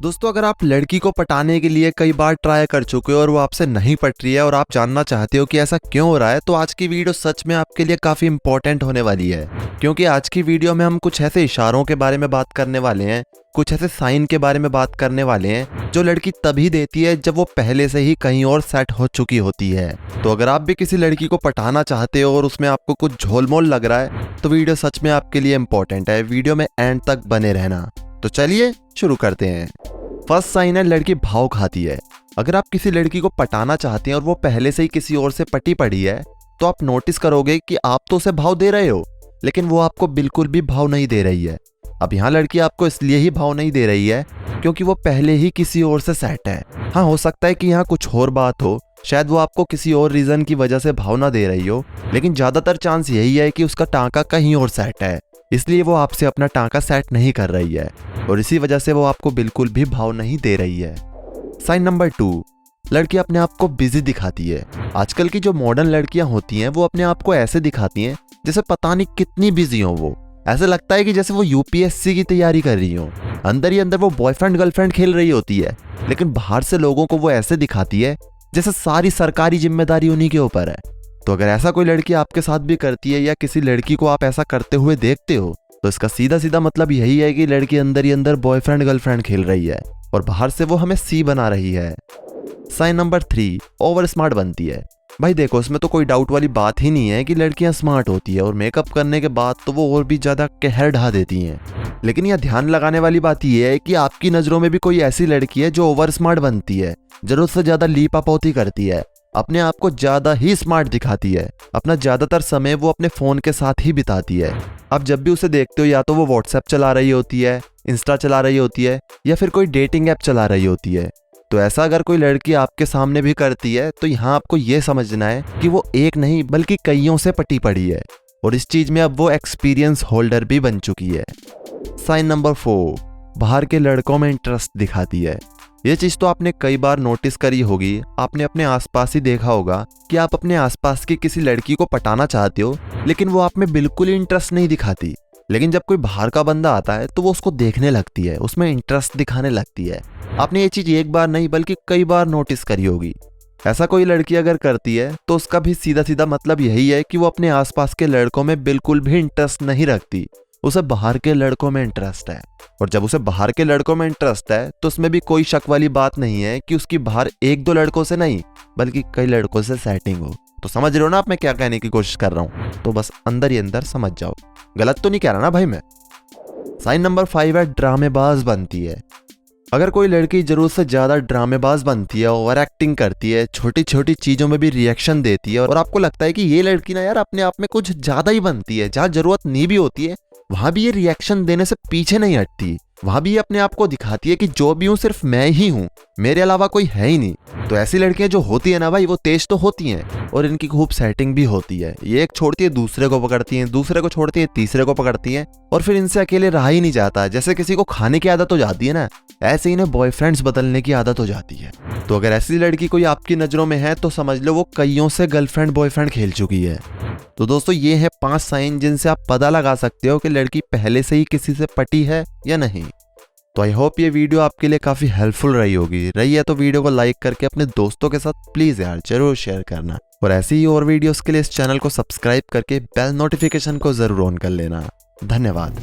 दोस्तों, अगर आप लड़की को पटाने के लिए कई बार ट्राई कर चुके हो और वो आपसे नहीं पट रही है और आप जानना चाहते हो कि ऐसा क्यों हो रहा है, तो आज की वीडियो सच में आपके लिए काफी इंपॉर्टेंट होने वाली है। क्योंकि आज की वीडियो में हम कुछ ऐसे इशारों के बारे में बात करने वाले हैं, कुछ ऐसे साइन के बारे में बात करने वाले हैं जो लड़की तभी देती है जब वो पहले से ही कहीं और सेट हो चुकी होती है। तो अगर आप भी किसी लड़की को पटाना चाहते हो और उसमें आपको कुछ झोलमोल लग रहा है, तो वीडियो सच में आपके लिए इंपॉर्टेंट है। वीडियो में एंड तक बने रहना। तो चलिए शुरू करते हैं। फर्स्ट साइन है, लड़की भाव खाती है। अगर आप किसी लड़की को पटाना चाहते हैं और वो पहले से ही किसी और से पटी पड़ी है, तो आप नोटिस करोगे कि आप तो उसे भाव दे रहे हो, लेकिन वो आपको बिल्कुल भी भाव नहीं दे रही है। अब यहाँ लड़की आपको इसलिए ही भाव नहीं दे रही है क्योंकि वो पहले ही किसी और से सेट है। हाँ, हो सकता है कि यहाँ कुछ और बात हो, शायद वो आपको किसी और रीजन की वजह से भाव ना दे रही हो, लेकिन ज्यादातर चांस यही है कि उसका टांका कहीं और सेट है, इसलिए वो आपसे अपना टांका सेट नहीं कर रही है और इसी वजह से वो आपको बिल्कुल भी भाव नहीं दे रही है। साइन नंबर 2, लड़की अपने आप को बिजी दिखाती है। आजकल की जो मॉडर्न लड़कियां होती हैं वो अपने आप को ऐसे दिखाती हैं जैसे पता नहीं कितनी बिजी हो वो। ऐसे लगता है कि जैसे वो यूपीएससी की तैयारी कर रही हो। अंदर ही अंदर वो बॉयफ्रेंड गर्लफ्रेंड खेल रही होती है, लेकिन बाहर से लोगों को वो ऐसे दिखाती है जैसे सारी सरकारी जिम्मेदारी उन्हीं के ऊपर है। तो अगर ऐसा कोई लड़की आपके साथ भी करती है या किसी लड़की को आप ऐसा करते हुए देखते हो, तो इसका सीधा सीधा मतलब यही है कि लड़की अंदर ही अंदर बॉयफ्रेंड गर्लफ्रेंड खेल रही है और बाहर से वो हमें सी बना रही है। साइन नंबर 3, ओवर स्मार्ट बनती है। भाई देखो, इसमें तो कोई डाउट वाली बात ही नहीं है कि लड़कियां स्मार्ट होती है और मेकअप करने के बाद तो वो और भी ज्यादा कहर ढा देती हैं। लेकिन यह ध्यान लगाने वाली बात यह है कि आपकी नजरों में भी कोई ऐसी लड़की है जो ओवर स्मार्ट बनती है, जरूरत से ज्यादा लीपापोती करती है, अपने आप को ज्यादा ही स्मार्ट दिखाती है। अपना ज्यादातर समय वो अपने फोन के साथ ही बिताती है। अब जब भी उसे देखते हो, या तो वो व्हाट्सएप चला रही होती है, इंस्टा चला रही होती है, या फिर कोई डेटिंग ऐप चला रही होती है। तो ऐसा अगर कोई लड़की आपके सामने भी करती है, तो यहाँ आपको ये समझना है कि वो एक नहीं बल्कि कईयों से पटी पड़ी है और इस चीज में अब वो एक्सपीरियंस होल्डर भी बन चुकी है। साइन नंबर 4, बाहर के लड़कों में इंटरेस्ट दिखाती है। ये चीज तो आपने कई बार नोटिस करी होगी। आपने अपने आसपास ही देखा होगा कि आप अपने आसपास की किसी लड़की को पटाना चाहते हो, लेकिन वो आप में बिल्कुल ही इंटरेस्ट नहीं दिखाती। लेकिन जब कोई बाहर का बंदा आता है तो वो उसको देखने लगती है, उसमें इंटरेस्ट दिखाने लगती है। आपने ये चीज एक बार नहीं बल्कि कई बार नोटिस करी होगी। ऐसा कोई लड़की अगर करती है तो उसका भी सीधा सीधा मतलब यही है कि वो अपने आसपास के लड़कों में बिल्कुल भी इंटरेस्ट नहीं रखती, उसे बाहर के लड़कों में इंटरेस्ट है। और जब उसे बाहर के लड़कों में इंटरेस्ट है तो उसमें भी कोई शक वाली बात नहीं है कि उसकी बाहर 1-2 लड़कों से नहीं बल्कि कई लड़कों से सेटिंग हो। तो समझ रहे हो ना आप मैं क्या कहने की कोशिश कर रहा हूँ? तो बस अंदर ही अंदर समझ जाओ, गलत तो नहीं कह रहा ना भाई मैं। साइन नंबर 5 है, ड्रामेबाज बनती है। अगर कोई लड़की जरूरत से ज्यादा ड्रामेबाज बनती है, ओवर एक्टिंग करती है, छोटी छोटी चीजों में भी रिएक्शन देती है और आपको लगता है कि ये लड़की ना यार अपने आप में कुछ ज्यादा ही बनती है, जहाँ जरूरत नहीं भी होती है वहां भी ये रिएक्शन देने से पीछे नहीं हटती, वहां भी ये अपने आप को दिखाती है कि जो भी हूं सिर्फ मैं ही हूं, मेरे अलावा कोई है ही नहीं। तो ऐसी लड़कियां जो होती है ना भाई, वो तेज तो होती हैं और इनकी खूब सेटिंग भी होती है। ये एक छोड़ती है दूसरे को पकड़ती है, दूसरे को छोड़ती है तीसरे को पकड़ती है और फिर इनसे अकेले रहा ही नहीं जाता। जैसे किसी को खाने की आदत हो जाती है ना, ऐसे इन्हें बॉयफ्रेंड्स बदलने की आदत हो जाती है। तो अगर ऐसी लड़की कोई आपकी नजरों में है तो समझ लो वो कईयों से गर्लफ्रेंड बॉयफ्रेंड खेल चुकी है। तो दोस्तों, ये है 5 साइन जिनसे आप पता लगा सकते हो कि लड़की पहले से ही किसी से पटी है या नहीं। तो आई होप ये वीडियो आपके लिए काफी हेल्पफुल रही होगी। रही है तो वीडियो को लाइक करके अपने दोस्तों के साथ प्लीज यार जरूर शेयर करना और ऐसी ही और वीडियोस के लिए इस चैनल को सब्सक्राइब करके बेल नोटिफिकेशन को जरूर ऑन कर लेना। धन्यवाद।